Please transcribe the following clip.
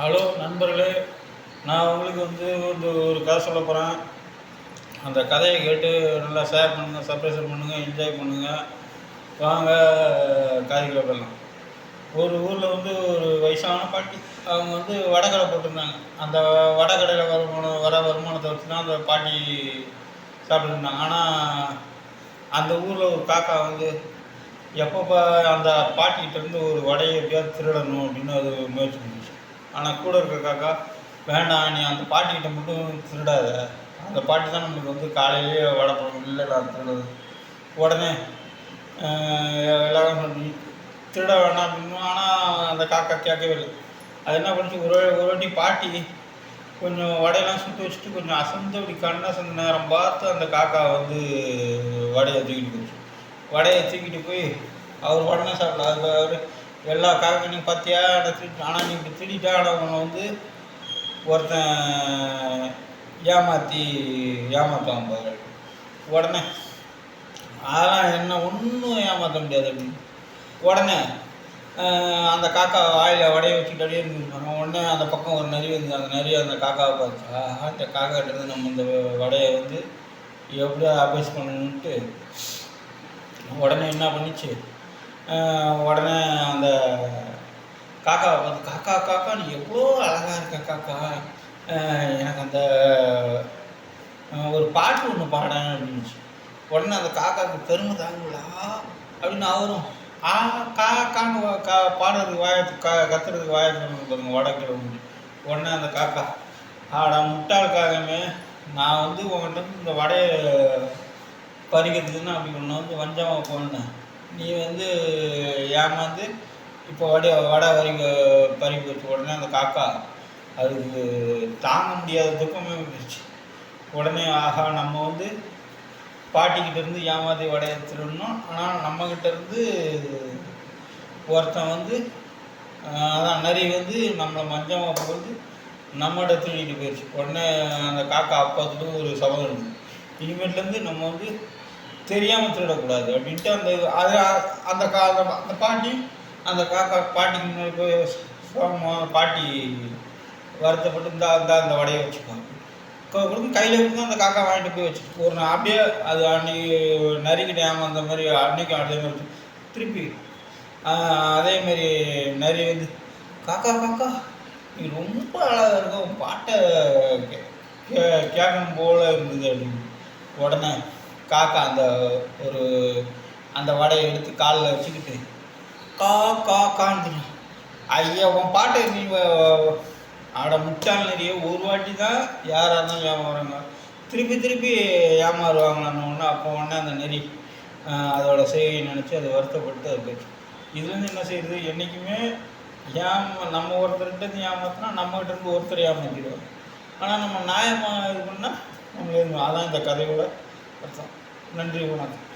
Hello நண்பர்களே, நான் உங்களுக்கு ஒரு கதை சொல்ல போகிறேன். அந்த கதையை கேட்டு நல்லா ஷேர் பண்ணுங்கள், சப்ஸ்கிரைப் பண்ணுங்கள், என்ஜாய் பண்ணுங்கள். வாங்க கதைக்குள்ள போயிடலாம். ஒரு ஊரில் ஒரு வயசான பாட்டி. அவங்க வடகடை போட்டிருந்தாங்க. அந்த வடகடையில் வர வருமானத்தை வச்சு தான் அந்த பாட்டி சாப்பிட்டுருந்தாங்க. ஆனால் அந்த ஊரில் ஒரு காக்கா எப்போ அந்த பாட்டிகிட்டேருந்து ஒரு வடையை எப்படியாவது திருடணும் அப்படின்னு அது முயற்சி பண்ணிச்சு. ஆனால் கூட இருக்க காக்கா, வேண்டாம், நீ அந்த பாட்டிக்கிட்ட மட்டும் திருடாத, அந்த பாட்டி தான் நம்மளுக்கு காலையிலேயே வடை போடணும். இல்லை நான் திருடுறது. உடனே எல்லாரும் சொல்லி திருட வேண்டாம் அப்படின்னு. ஆனால் அந்த காக்கா கேட்கவே இல்லை. அது என்ன பண்ணிச்சு, ஒரு வாட்டி பாட்டி கொஞ்சம் வடையெல்லாம் சுற்றி வச்சுட்டு கொஞ்சம் அசந்து அப்படி கண்ணை சந்த நேரம் பார்த்து அந்த காக்கா வடையை தூக்கிட்டு போச்சு. வடையை தூக்கிட்டு போய் அவர் உடனே சாப்பிடல. அது அவர் எல்லா காக்கையும் பார்த்தியா திருட்டு, ஆனால் நீ இப்படி திருடிட்டா, அவனை ஒருத்தன் ஏமாற்றுவான் பாரு. உடனே அதெல்லாம் என்ன ஒன்றும் ஏமாற்ற முடியாது அப்படின்னு. உடனே அந்த காக்கா வாயில் வடையை வச்சுக்கிட்டு அப்படியே இருந்துருப்பாங்க. உடனே அந்த பக்கம் ஒரு நரி அந்த நரி அந்த காக்காவை பார்த்தா, அந்த காக்காக்கிட்டேருந்து நம்ம இந்த வடையை எப்படியா அபேஸ் பண்ணணுன்ட்டு உடனே என்ன பண்ணிச்சு, உடனே அந்த காக்காவை பார்த்து, காக்கா காக்கா நீ எவ்வளோ அழகாக இருக்க காக்கா, எனக்கு அந்த ஒரு பாட்டு ஒன்று பாடேன் அப்படின்னுச்சு. உடனே அந்த காக்காவுக்கு பெருமை தாங்களா அப்படின்னு அவரும் காக்கான்னு பாடுறதுக்கு கத்துறதுக்கு பாருங்க வடக்கிற முடியும். உடனே அந்த காக்கா, ஆடா முட்டாளுக்காகவே நான் உங்கள்கிட்ட இந்த வடையை பறிக்கிறதுக்குன்னு அப்படி ஒன்று வஞ்சமாக போனேன். நீ ஏமாந்து இப்போ வடை பறிக்க வச்சு. உடனே அந்த காக்கா அதுக்கு தாங்க முடியாத துக்கமே வந்துருச்சு. உடனே ஆஹா, நம்ம பாட்டிக்கிட்டேருந்து ஏமாதி வடையை திருடணும், ஆனால் நம்மக்கிட்டேருந்து ஒருத்தன் அதான் நரி நம்மளை மஞ்சமாக போகிறது நம்மகிட்ட திருடிட்டு போயிடுச்சு. உடனே அந்த காக்கா அப்போதுல ஒரு சபதம் இருக்குது, இனிமேட்லேருந்து நம்ம தெரியாமல் திருடக்கூடாது அப்படின்ட்டு அந்த பாட்டி அந்த காக்கா பாட்டிக்கு முன்னாடி போய் பாட்டி வருத்தப்பட்டு இந்த வடையை வச்சுக்குவாங்க. கையில் கொடுத்து அந்த காக்கா வாங்கிட்டு போய் வச்சுட்டு ஒரு அப்படியே அது அன்னைக்கு நரிக்கிட்ட ஏமாந்த மாதிரி அன்னைக்கும் அதே மாதிரி திருப்பி அதேமாரி நரி காக்கா காக்கா நீ ரொம்ப அழகாக இருக்க, உன் பாட்டை கேட்கணும் போல இருந்தது அப்படின்னு. உடனே காக்கா அந்த வடையை எடுத்து காலில் வச்சுக்கிட்டு காக்கான்னு ஐயா உன் பாட்டை நீ ஆட முட்டாள் நிறைய ஒரு வாட்டி தான் யாராக இருந்தாலும் ஏமாறுறாங்க, திருப்பி ஏமாறுவாங்களான்னு ஒன்று. அப்போ உடனே அந்த நெறி அதோட செய்கையை நினச்சி அதை வருத்தப்பட்டு அது போச்சு. இதுலேருந்து என்ன செய்யுது, என்றைக்குமே நம்ம ஒருத்தர்கிட்ட ஏமாத்தினா நம்மகிட்ட இருந்து ஒருத்தர் ஏமாற்றிடுவாங்க. ஆனால் நம்ம நியாயமாக இது பண்ணால் நம்மளுக்கு அதான் இந்த கதையோட அர்த்தம். நன்றி, வணக்கம்.